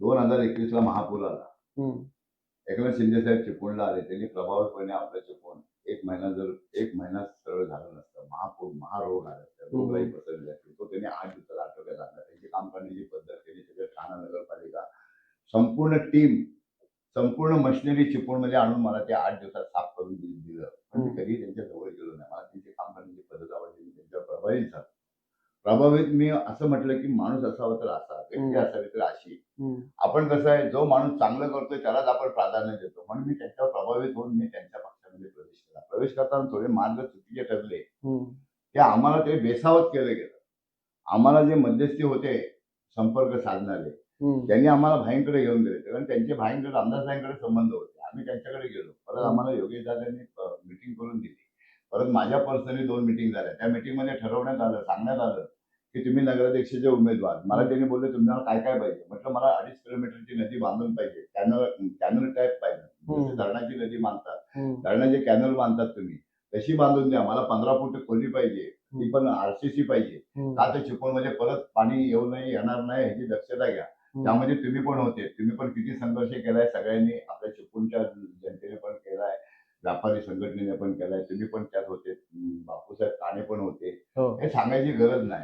2021ला महापूर आला. हम्म. एकनाथ शिंदे साहेब चिपळूणला आले. त्यांनी प्रभावीपणे आपलं चिपळूण एक महिना सरळ झालं नसतं. महारोग आला असता. रोगराई पसरली असती. तो त्यांनी 8 दिवसात आटोक्यात आणला. त्यांची काम करण्याची पद्धत, त्यांनी सगळं ठाणा नगरपालिका संपूर्ण टीम, संपूर्ण मशिनरी चिपळूणमध्ये आणून मला ते 8 दिवसात साफ करून दिलं. पण मी कधीही त्यांच्या जवळ गेलो नाही. मला त्यांची काम करण्याची पद्धत आवडली. मी त्यांच्यावर प्रभावित झालो. प्रभावित मी असं म्हटलं, की माणूस असावा तर असा, व्यक्ती असावी तर अशी. आपण कसं आहे, जो माणूस चांगलं करतोय त्यालाच आपण प्राधान्य देतो. म्हणून मी त्यांच्यावर प्रभावित होऊन मी त्यांच्या पक्षामध्ये प्रवेश केला. प्रवेश करताना थोडे मार्ग चुकीचे ठरले. ते आम्हाला ते बेसावत केलं गेलं. आम्हाला जे मध्यस्थी होते संपर्क साधणारे, त्यांनी आम्हाला भाईंकडे घेऊन गेले. कारण त्यांचे भाईंकडे आमदार साहेबांकडे संबंध होते. आम्ही त्यांच्याकडे गेलो. परत आम्हाला योगेश दादांनी मीटिंग करून दिली. परत माझ्या पर्सनली 2 मीटिंग झाल्या. त्या मीटिंगमध्ये ठरवण्यात आलं, सांगण्यात आलं, की तुम्ही नगराध्यक्षाचे उमेदवार. मला त्यांनी बोलले तुम्हाला काय काय पाहिजे. म्हटलं मला 2.5 किलोमीटरची नदी बांधून पाहिजे. कॅनल टाईप पाहिजे. जसे धरणाची नदी बांधतात, धरणाचे कॅनल बांधतात तुम्ही, तशी बांधून द्या. मला 15 फूट खोली पाहिजे. ती पण आरसीसी पाहिजे. का तर चिपळूणमध्ये परत पाणी येणार नाही ह्याची दक्षता घ्या. त्यामध्ये तुम्ही पण होते. तुम्ही पण किती संघर्ष केलाय सगळ्यांनी, आपल्या चिपळूणच्या जनतेने पण केलाय, व्यापारी संघटनेने पण केलाय. तुम्ही पण त्यात होते. बापूसाहेब काणे पण होते. हे सांगायची गरज नाही.